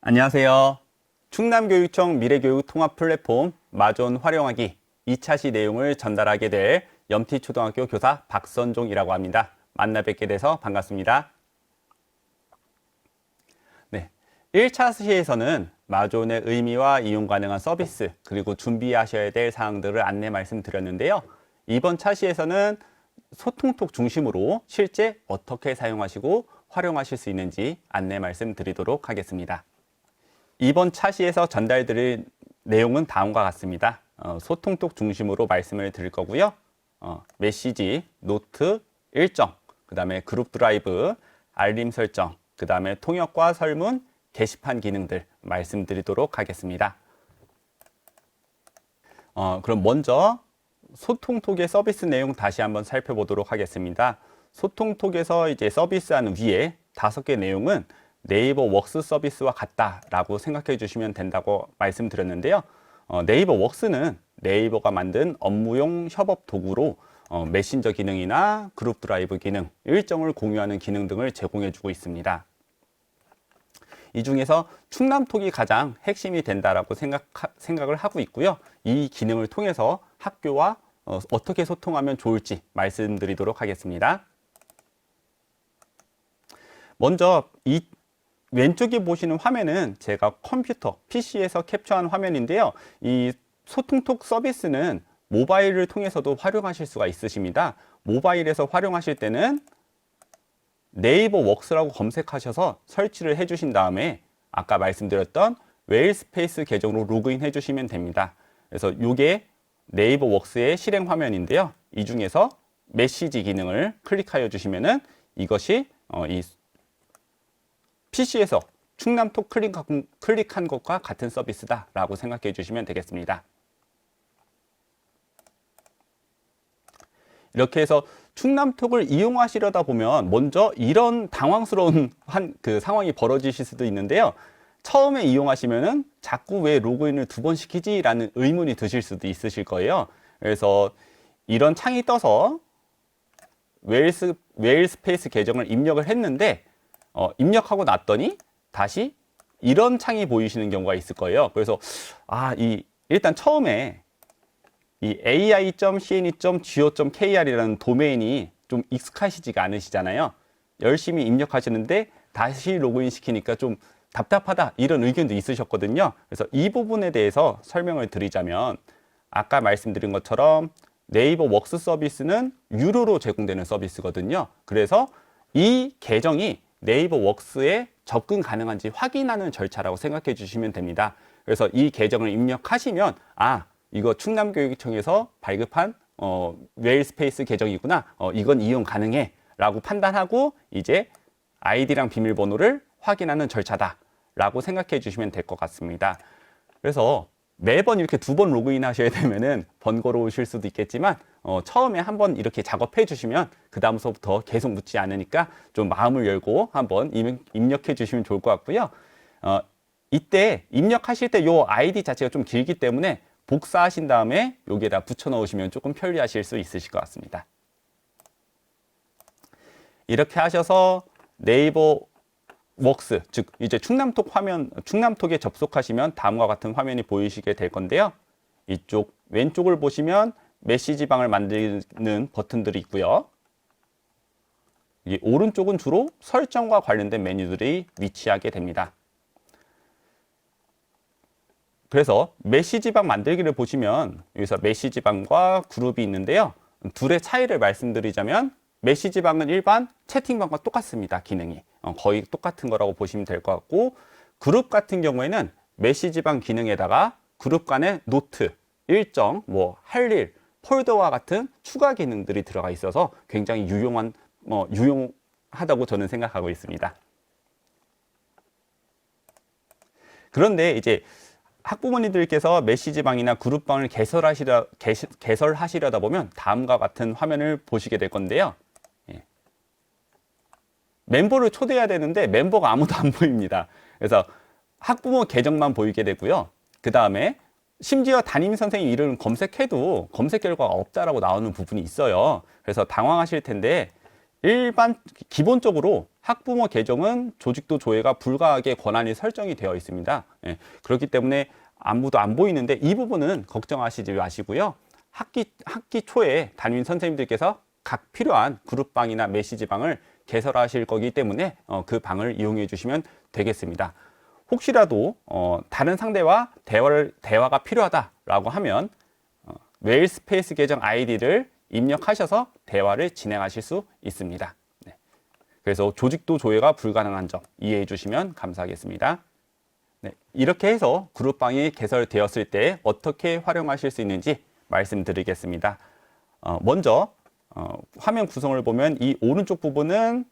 안녕하세요. 충남교육청 미래교육 통합 플랫폼 마존 활용하기 2차 시 내용을 전달하게 될 염티초등학교 교사 박선종이라고 합니다. 만나 뵙게 돼서 반갑습니다. 네, 1차 시에서는 마존의 의미와 이용 가능한 서비스 그리고 준비하셔야 될 사항들을 안내 말씀드렸는데요. 이번 차시에서는 소통톡 중심으로 실제 어떻게 사용하시고 활용하실 수 있는지 안내 말씀드리도록 하겠습니다. 이번 차시에서 전달드릴 내용은 다음과 같습니다. 소통톡 중심으로 말씀을 드릴 거고요. 메시지, 노트, 일정, 그 다음에 그룹 드라이브, 알림 설정, 그 다음에 통역과 설문, 게시판 기능들 말씀드리도록 하겠습니다. 그럼 먼저 소통톡의 서비스 내용 다시 한번 살펴보도록 하겠습니다. 소통톡에서 이제 서비스하는 위에 5개 내용은 네이버 웍스 서비스와 같다라고 생각해 주시면 된다고 말씀드렸는데요. 네이버 웍스는 네이버가 만든 업무용 협업 도구로 메신저 기능이나 그룹 드라이브 기능, 일정을 공유하는 기능 등을 제공해 주고 있습니다. 이 중에서 충남톡이 가장 핵심이 된다라고 생각을 하고 있고요. 이 기능을 통해서 학교와 어떻게 소통하면 좋을지 말씀드리도록 하겠습니다. 먼저 이 왼쪽에 보시는 화면은 제가 컴퓨터, PC에서 캡처한 화면인데요. 이 소통톡 서비스는 모바일을 통해서도 활용하실 수가 있으십니다. 모바일에서 활용하실 때는 네이버 웍스라고 검색하셔서 설치를 해주신 다음에 아까 말씀드렸던 웨일스페이스 계정으로 로그인 해주시면 됩니다. 그래서 이게 네이버 웍스의 실행 화면인데요. 이 중에서 메시지 기능을 클릭하여 주시면은 이것이 이 PC에서 충남톡 클릭한 것과 같은 서비스다라고 생각해 주시면 되겠습니다. 이렇게 해서 충남톡을 이용하시려다 보면 먼저 이런 당황스러운 상황이 벌어지실 수도 있는데요. 처음에 이용하시면은 자꾸 왜 로그인을 2번 시키지라는 의문이 드실 수도 있으실 거예요. 그래서 이런 창이 떠서 웨일스페이스 계정을 입력을 했는데 입력하고 났더니 다시 이런 창이 보이시는 경우가 있을 거예요. 그래서 일단 처음에 이 ai.cne.go.kr이라는 도메인이 좀 익숙하시지가 않으시잖아요. 열심히 입력하시는데 다시 로그인 시키니까 좀 답답하다 이런 의견도 있으셨거든요. 그래서 이 부분에 대해서 설명을 드리자면 아까 말씀드린 것처럼 네이버 웍스 서비스는 유료로 제공되는 서비스거든요. 그래서 이 계정이 네이버 웍스에 접근 가능한지 확인하는 절차라고 생각해 주시면 됩니다. 그래서 이 계정을 입력하시면 이거 충남교육청에서 발급한 웨일스페이스 계정이구나. 이건 이용 가능해 라고 판단하고 이제 아이디랑 비밀번호를 확인하는 절차다 라고 생각해 주시면 될 것 같습니다. 그래서 매번 이렇게 2번 로그인 하셔야 되면은 번거로우실 수도 있겠지만 처음에 한번 이렇게 작업해 주시면 그 다음서부터 계속 묻지 않으니까 좀 마음을 열고 한번 입력해 주시면 좋을 것 같고요. 이때 입력하실 때 요 아이디 자체가 좀 길기 때문에 복사하신 다음에 여기에다 붙여 넣으시면 조금 편리하실 수 있으실 것 같습니다. 이렇게 하셔서 네이버 웍스, 즉 이제 충남톡에 접속하시면 다음과 같은 화면이 보이시게 될 건데요. 이쪽 왼쪽을 보시면 메시지 방을 만드는 버튼들이 있고요. 이 오른쪽은 주로 설정과 관련된 메뉴들이 위치하게 됩니다. 그래서 메시지 방 만들기를 보시면 여기서 메시지 방과 그룹이 있는데요. 둘의 차이를 말씀드리자면 메시지 방은 일반 채팅방과 똑같습니다. 기능이 거의 똑같은 거라고 보시면 될 것 같고, 그룹 같은 경우에는 메시지 방 기능에다가 그룹 간의 노트, 일정, 할 일, 폴더와 같은 추가 기능들이 들어가 있어서 굉장히 유용하다고 저는 생각하고 있습니다. 그런데 이제 학부모님들께서 메시지방이나 그룹방을 개설하시려다 보면 다음과 같은 화면을 보시게 될 건데요. 멤버를 초대해야 되는데 멤버가 아무도 안 보입니다. 그래서 학부모 계정만 보이게 되고요. 그 다음에 심지어 담임선생님 이름을 검색해도 검색 결과가 없다라고 나오는 부분이 있어요. 그래서 당황하실 텐데 기본적으로 학부모 계정은 조직도 조회가 불가하게 권한이 설정이 되어 있습니다. 예, 그렇기 때문에 아무도 안 보이는데 이 부분은 걱정하시지 마시고요. 학기 초에 담임 선생님들께서 각 필요한 그룹방이나 메시지방을 개설하실 거기 때문에 그 방을 이용해 주시면 되겠습니다. 혹시라도 다른 상대와 대화가 필요하다라고 하면 메일 스페이스 계정 아이디를 입력하셔서 대화를 진행하실 수 있습니다. 네. 그래서 조직도 조회가 불가능한 점 이해해 주시면 감사하겠습니다. 네. 이렇게 해서 그룹방이 개설되었을 때 어떻게 활용하실 수 있는지 말씀드리겠습니다. 먼저 화면 구성을 보면 이 오른쪽 부분은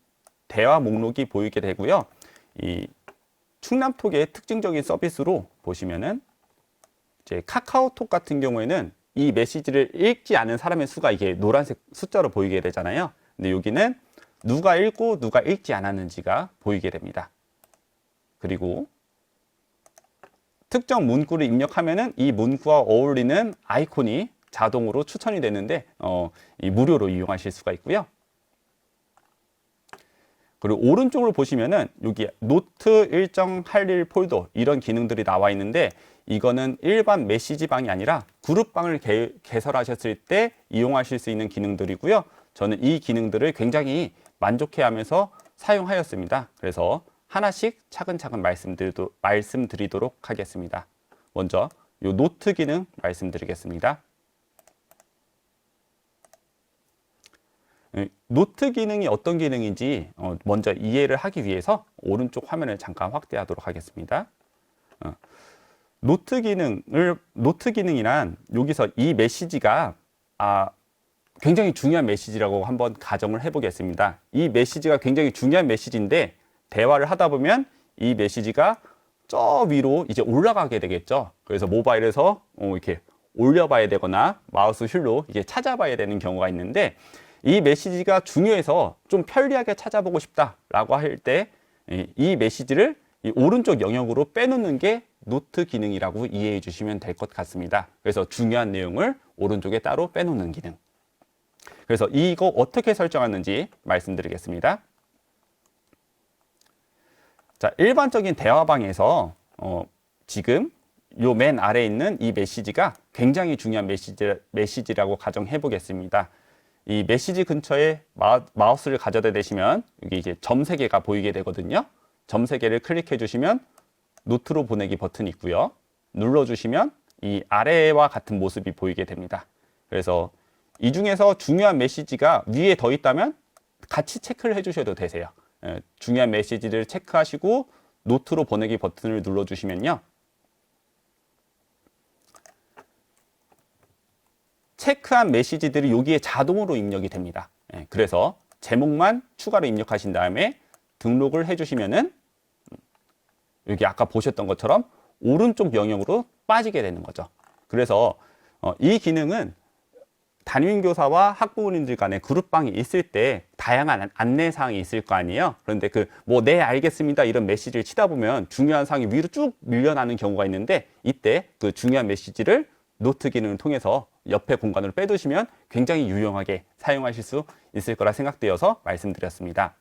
대화 목록이 보이게 되고요. 이 충남톡의 특징적인 서비스로 보시면은 이제 카카오톡 같은 경우에는 이 메시지를 읽지 않은 사람의 수가 이게 노란색 숫자로 보이게 되잖아요. 근데 여기는 누가 읽고 누가 읽지 않았는지가 보이게 됩니다. 그리고 특정 문구를 입력하면은 이 문구와 어울리는 아이콘이 자동으로 추천이 되는데 이 무료로 이용하실 수가 있고요. 그리고 오른쪽으로 보시면은 여기 노트 일정 할 일 폴더 이런 기능들이 나와 있는데 이거는 일반 메시지방이 아니라 그룹방을 개설하셨을 때 이용하실 수 있는 기능들이고요. 저는 이 기능들을 굉장히 만족해하면서 사용하였습니다. 그래서 하나씩 차근차근 말씀드리도록 하겠습니다. 먼저 이 노트 기능 말씀드리겠습니다. 노트 기능이 어떤 기능인지 먼저 이해를 하기 위해서 오른쪽 화면을 잠깐 확대하도록 하겠습니다. 노트 기능이란 여기서 이 메시지가 굉장히 중요한 메시지라고 한번 가정을 해보겠습니다. 이 메시지가 굉장히 중요한 메시지인데 대화를 하다 보면 이 메시지가 저 위로 이제 올라가게 되겠죠. 그래서 모바일에서 이렇게 올려봐야 되거나 마우스 휠로 이게 찾아봐야 되는 경우가 있는데 이 메시지가 중요해서 좀 편리하게 찾아보고 싶다라고 할 때 이 메시지를 이 오른쪽 영역으로 빼놓는 게 노트 기능이라고 이해해 주시면 될 것 같습니다. 그래서 중요한 내용을 오른쪽에 따로 빼놓는 기능. 그래서 이거 어떻게 설정하는지 말씀드리겠습니다. 자, 일반적인 대화방에서 지금 요 맨 아래에 있는 이 메시지가 굉장히 중요한 메시지라고 가정해 보겠습니다. 이 메시지 근처에 마우스를 가져다 대시면 여기 이제 점 3개가 보이게 되거든요. 점 3개를 클릭해 주시면 노트로 보내기 버튼이 있고요. 눌러주시면 이 아래와 같은 모습이 보이게 됩니다. 그래서 이 중에서 중요한 메시지가 위에 더 있다면 같이 체크를 해주셔도 되세요. 중요한 메시지를 체크하시고 노트로 보내기 버튼을 눌러주시면요. 체크한 메시지들이 여기에 자동으로 입력이 됩니다. 그래서 제목만 추가로 입력하신 다음에 등록을 해주시면은 여기 아까 보셨던 것처럼 오른쪽 영역으로 빠지게 되는 거죠. 그래서 이 기능은 담임교사와 학부모님들 간에 그룹방이 있을 때 다양한 안내사항이 있을 거 아니에요. 그런데 네, 알겠습니다. 이런 메시지를 치다 보면 중요한 사항이 위로 쭉 밀려나는 경우가 있는데 이때 그 중요한 메시지를 노트 기능을 통해서 옆에 공간으로 빼두시면 굉장히 유용하게 사용하실 수 있을 거라 생각되어서 말씀드렸습니다.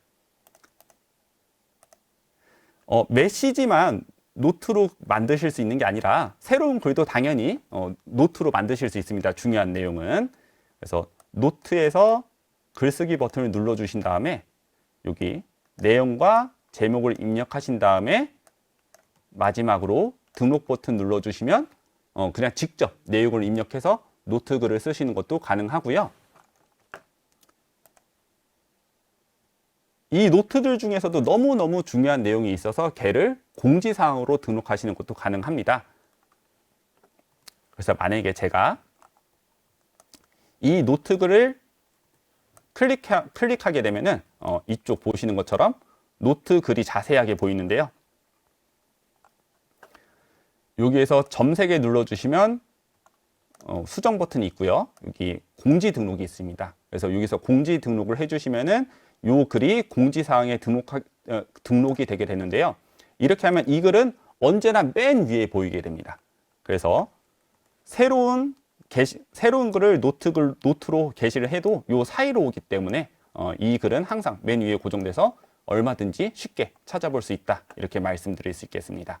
메시지만 노트로 만드실 수 있는 게 아니라 새로운 글도 당연히 노트로 만드실 수 있습니다. 중요한 내용은. 그래서 노트에서 글쓰기 버튼을 눌러주신 다음에 여기 내용과 제목을 입력하신 다음에 마지막으로 등록 버튼 눌러주시면 그냥 직접 내용을 입력해서 노트 글을 쓰시는 것도 가능하고요. 이 노트들 중에서도 너무너무 중요한 내용이 있어서 걔를 공지사항으로 등록하시는 것도 가능합니다. 그래서 만약에 제가 이 노트 글을 클릭하게 되면은 이쪽 보시는 것처럼 노트 글이 자세하게 보이는데요. 여기에서 점 3개 눌러주시면 수정 버튼이 있고요. 여기 공지 등록이 있습니다. 그래서 여기서 공지 등록을 해주시면은 요 글이 공지사항에 등록이 되게 되는데요. 이렇게 하면 이 글은 언제나 맨 위에 보이게 됩니다. 그래서 새로운 글을 노트로 게시를 해도 요 사이로 오기 때문에 이 글은 항상 맨 위에 고정돼서 얼마든지 쉽게 찾아볼 수 있다. 이렇게 말씀드릴 수 있겠습니다.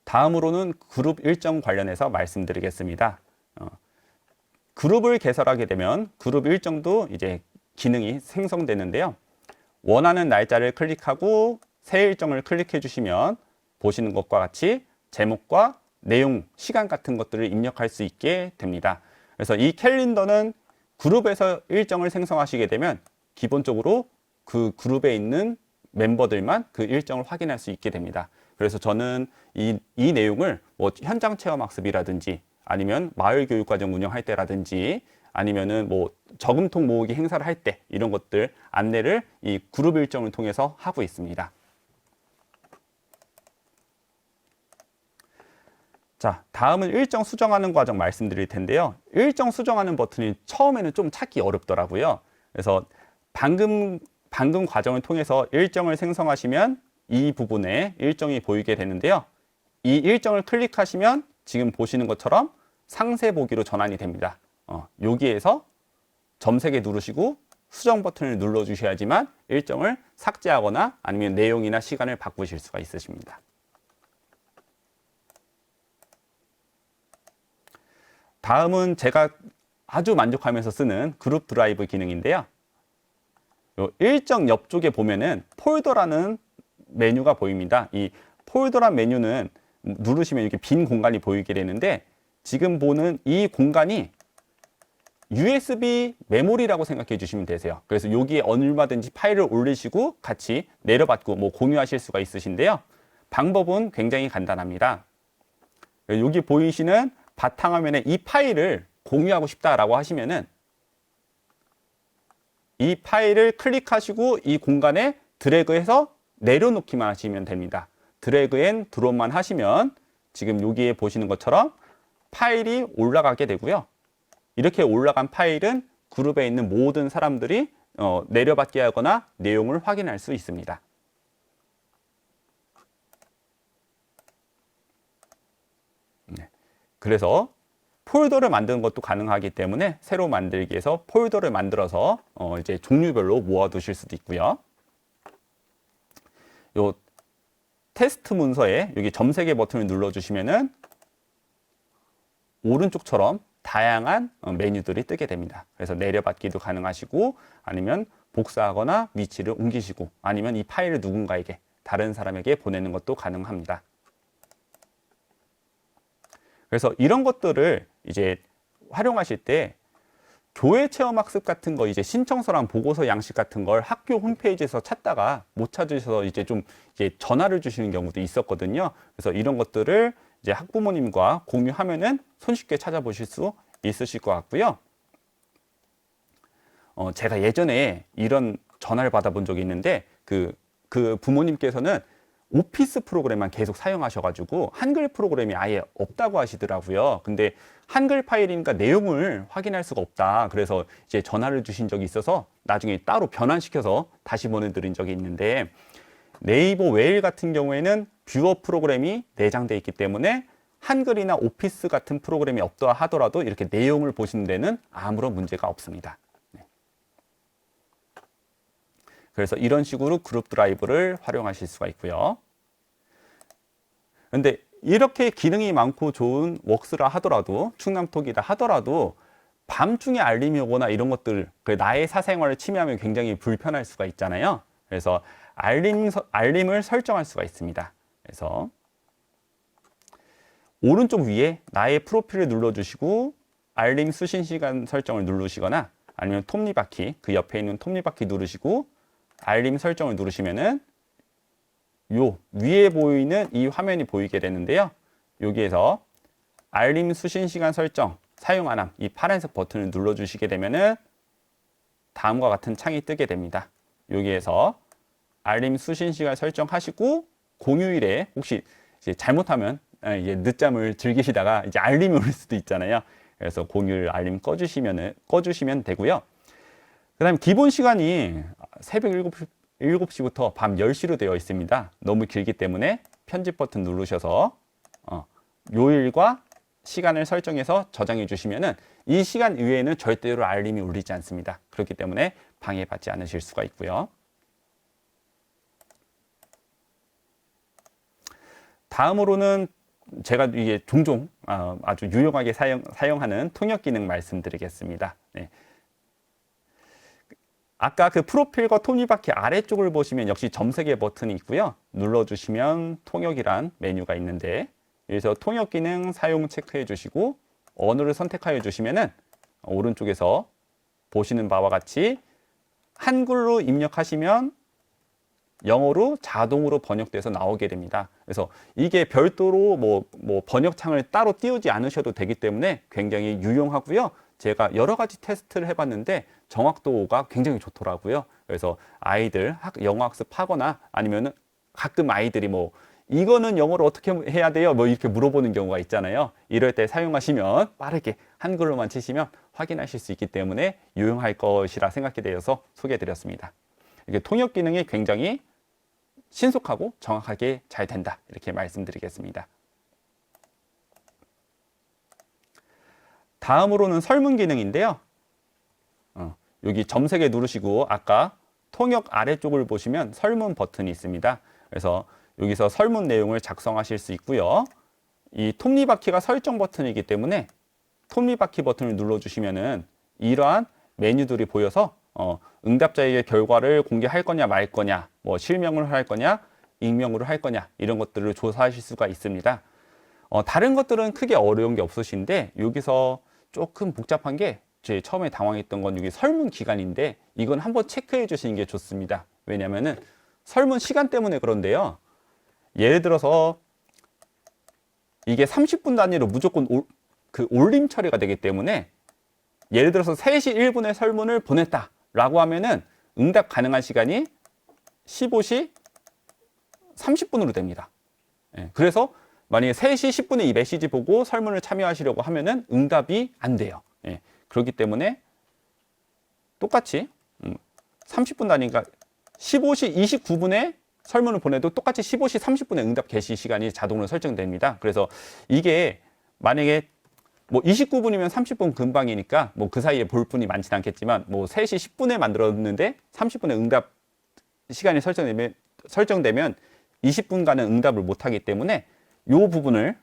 다음으로는 그룹 일정 관련해서 말씀드리겠습니다. 그룹을 개설하게 되면 그룹 일정도 이제 기능이 생성되는데요. 원하는 날짜를 클릭하고 새 일정을 클릭해 주시면 보시는 것과 같이 제목과 내용, 시간 같은 것들을 입력할 수 있게 됩니다. 그래서 이 캘린더는 그룹에서 일정을 생성하시게 되면 기본적으로 그 그룹에 있는 멤버들만 그 일정을 확인할 수 있게 됩니다. 그래서 저는 이 내용을 뭐 현장 체험 학습이라든지 아니면 마을 교육과정 운영할 때라든지 아니면은 뭐 저금통 모으기 행사를 할 때 이런 것들 안내를 이 그룹 일정을 통해서 하고 있습니다. 자, 다음은 일정 수정하는 과정 말씀드릴 텐데요. 일정 수정하는 버튼이 처음에는 좀 찾기 어렵더라고요. 그래서 방금 과정을 통해서 일정을 생성하시면 이 부분에 일정이 보이게 되는데요. 이 일정을 클릭하시면 지금 보시는 것처럼 상세 보기로 전환이 됩니다. 여기에서 점 3개 누르시고 수정 버튼을 눌러 주셔야지만 일정을 삭제하거나 아니면 내용이나 시간을 바꾸실 수가 있으십니다. 다음은 제가 아주 만족하면서 쓰는 그룹 드라이브 기능인데요. 일정 옆쪽에 보면은 폴더라는 메뉴가 보입니다. 이 폴더란 메뉴는 누르시면 이렇게 빈 공간이 보이게 되는데 지금 보는 이 공간이 USB 메모리라고 생각해 주시면 되세요. 그래서 여기에 얼마든지 파일을 올리시고 같이 내려받고 뭐 공유하실 수가 있으신데요. 방법은 굉장히 간단합니다. 여기 보이시는 바탕화면에 이 파일을 공유하고 싶다라고 하시면은 이 파일을 클릭하시고 이 공간에 드래그해서 내려놓기만 하시면 됩니다. 드래그 앤 드롭만 하시면 지금 여기에 보시는 것처럼 파일이 올라가게 되고요. 이렇게 올라간 파일은 그룹에 있는 모든 사람들이 내려받게 하거나 내용을 확인할 수 있습니다. 네. 그래서 폴더를 만드는 것도 가능하기 때문에 새로 만들기 위해서 폴더를 만들어서 이제 종류별로 모아두실 수도 있고요. 요 테스트 문서에 여기 점 3개 버튼을 눌러주시면은 오른쪽처럼 다양한 메뉴들이 뜨게 됩니다. 그래서 내려받기도 가능하시고 아니면 복사하거나 위치를 옮기시고 아니면 이 파일을 누군가에게 다른 사람에게 보내는 것도 가능합니다. 그래서 이런 것들을 이제 활용하실 때 교회 체험학습 같은 거 이제 신청서랑 보고서 양식 같은 걸 학교 홈페이지에서 찾다가 못 찾으셔서 이제 좀 이제 전화를 주시는 경우도 있었거든요. 그래서 이런 것들을 이제 학부모님과 공유하면은 손쉽게 찾아보실 수 있으실 것 같고요. 제가 예전에 이런 전화를 받아본 적이 있는데 그 부모님께서는 오피스 프로그램만 계속 사용하셔가지고 한글 프로그램이 아예 없다고 하시더라고요. 근데 한글 파일이니까 내용을 확인할 수가 없다. 그래서 이제 전화를 주신 적이 있어서 나중에 따로 변환시켜서 다시 보내드린 적이 있는데 네이버 웨일 같은 경우에는 뷰어 프로그램이 내장되어 있기 때문에 한글이나 오피스 같은 프로그램이 없다 하더라도 이렇게 내용을 보시는 데는 아무런 문제가 없습니다. 네. 그래서 이런 식으로 그룹 드라이브를 활용하실 수가 있고요. 근데 이렇게 기능이 많고 좋은 웍스라 하더라도 충남톡이다 하더라도 밤중에 알림이 오거나 이런 것들 나의 사생활을 침해하면 굉장히 불편할 수가 있잖아요. 그래서 알림을 설정할 수가 있습니다. 그래서 오른쪽 위에 나의 프로필을 눌러주시고 알림 수신 시간 설정을 누르시거나 아니면 톱니바퀴 그 옆에 있는 톱니바퀴 누르시고 알림 설정을 누르시면은 요 위에 보이는 이 화면이 보이게 되는데요. 여기에서 알림 수신 시간 설정 사용 안 함 이 파란색 버튼을 눌러주시게 되면은 다음과 같은 창이 뜨게 됩니다. 여기에서 알림 수신 시간 설정하시고 공휴일에 혹시 이제 잘못하면 이제 늦잠을 즐기시다가 이제 알림이 올 수도 있잖아요. 그래서 공휴일 알림 꺼주시면 되고요. 그다음에 기본 시간이 새벽 7시부터 밤 10시로 되어 있습니다. 너무 길기 때문에 편집 버튼 누르셔서 요일과 시간을 설정해서 저장해 주시면은 이 시간 이외에는 절대로 알림이 울리지 않습니다. 그렇기 때문에 방해받지 않으실 수가 있고요. 다음으로는 제가 이게 종종 아주 유용하게 사용하는 통역 기능 말씀드리겠습니다. 네. 아까 그 프로필과 톱니바퀴 아래쪽을 보시면 역시 점세개 버튼이 있고요. 눌러주시면 통역이란 메뉴가 있는데 여기서 통역 기능 사용 체크해 주시고 언어를 선택하여 주시면은 오른쪽에서 보시는 바와 같이 한글로 입력하시면 영어로 자동으로 번역돼서 나오게 됩니다. 그래서 이게 별도로 뭐 번역창을 따로 띄우지 않으셔도 되기 때문에 굉장히 유용하고요. 제가 여러 가지 테스트를 해봤는데 정확도가 굉장히 좋더라고요. 그래서 아이들 영어 학습하거나 아니면은 가끔 아이들이 뭐 이거는 영어로 어떻게 해야 돼요? 뭐 이렇게 물어보는 경우가 있잖아요. 이럴 때 사용하시면 빠르게 한글로만 치시면 확인하실 수 있기 때문에 유용할 것이라 생각이 되어서 소개해드렸습니다. 이게 통역 기능이 굉장히 신속하고 정확하게 잘 된다. 이렇게 말씀드리겠습니다. 다음으로는 설문 기능인데요. 여기 점 3개 누르시고 아까 통역 아래쪽을 보시면 설문 버튼이 있습니다. 그래서 여기서 설문 내용을 작성하실 수 있고요. 이 톱니바퀴가 설정 버튼이기 때문에 톱니바퀴 버튼을 눌러주시면은 이러한 메뉴들이 보여서 응답자에게 결과를 공개할 거냐 말 거냐, 뭐 실명을 할 거냐, 익명으로 할 거냐 이런 것들을 조사하실 수가 있습니다. 다른 것들은 크게 어려운 게 없으신데 여기서 조금 복잡한 게 제 처음에 당황했던 건 여기 설문 기간인데 이건 한번 체크해 주시는 게 좋습니다. 왜냐면은 설문 시간 때문에 그런데요. 예를 들어서 이게 30분 단위로 무조건 올림 처리가 되기 때문에 예를 들어서 3시 1분에 설문을 보냈다라고 하면은 응답 가능한 시간이 15시 30분으로 됩니다. 그래서 만약에 3시 10분에 이 메시지 보고 설문을 참여하시려고 하면은 응답이 안 돼요. 그렇기 때문에 똑같이 30분 단위가 15시 29분에 설문을 보내도 똑같이 15시 30분에 응답 개시 시간이 자동으로 설정됩니다. 그래서 이게 만약에 뭐 29분이면 30분 금방이니까 뭐 그 사이에 볼 분이 많지는 않겠지만 뭐 3시 10분에 만들었는데 30분에 응답 시간이 설정되면 20분간은 응답을 못 하기 때문에 이 부분을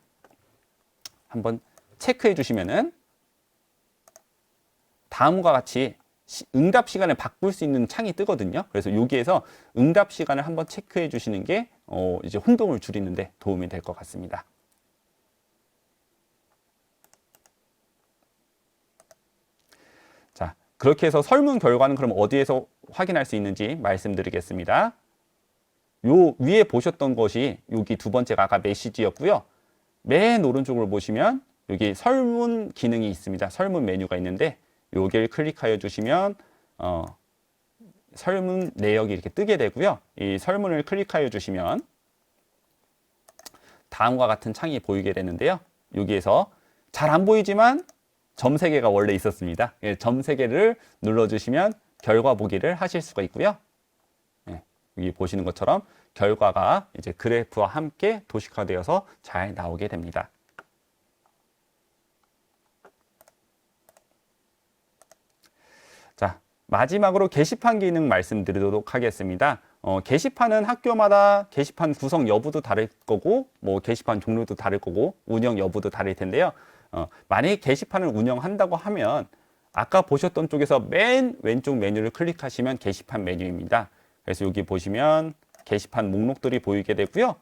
한번 체크해 주시면은 다음과 같이 응답 시간을 바꿀 수 있는 창이 뜨거든요. 그래서 여기에서 응답 시간을 한번 체크해 주시는 게 이제 혼동을 줄이는데 도움이 될 것 같습니다. 자, 그렇게 해서 설문 결과는 그럼 어디에서 확인할 수 있는지 말씀드리겠습니다. 요 위에 보셨던 것이 여기 두 번째가 아까 메시지였고요. 맨 오른쪽을 보시면 여기 설문 기능이 있습니다. 설문 메뉴가 있는데 여기를 클릭하여 주시면 설문 내역이 이렇게 뜨게 되고요. 이 설문을 클릭하여 주시면 다음과 같은 창이 보이게 되는데요. 여기에서 잘 안 보이지만 점 3개가 원래 있었습니다. 점 3개를 눌러주시면 결과 보기를 하실 수가 있고요. 여기 보시는 것처럼 결과가 이제 그래프와 함께 도식화되어서 잘 나오게 됩니다. 자, 마지막으로 게시판 기능 말씀드리도록 하겠습니다. 게시판은 학교마다 게시판 구성 여부도 다를 거고, 뭐 게시판 종류도 다를 거고, 운영 여부도 다를 텐데요. 만약에 게시판을 운영한다고 하면 아까 보셨던 쪽에서 맨 왼쪽 메뉴를 클릭하시면 게시판 메뉴입니다. 그래서 여기 보시면 게시판 목록들이 보이게 되고요.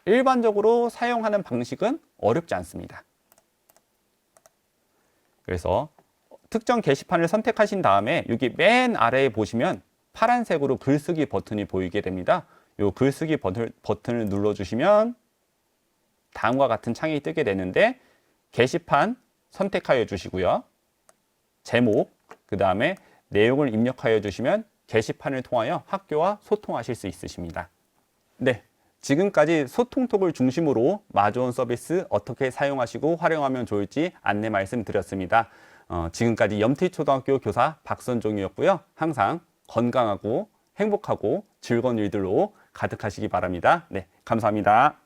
일반적으로 사용하는 방식은 어렵지 않습니다. 그래서 특정 게시판을 선택하신 다음에 여기 맨 아래에 보시면 파란색으로 글쓰기 버튼이 보이게 됩니다. 이 글쓰기 버튼을 눌러주시면 다음과 같은 창이 뜨게 되는데 게시판 선택하여 주시고요. 제목, 그 다음에 내용을 입력하여 주시면 게시판을 통하여 학교와 소통하실 수 있으십니다. 네, 지금까지 소통톡을 중심으로 마주온 서비스 어떻게 사용하시고 활용하면 좋을지 안내 말씀드렸습니다. 지금까지 염티초등학교 교사 박선종이었고요. 항상 건강하고 행복하고 즐거운 일들로 가득하시기 바랍니다. 네, 감사합니다.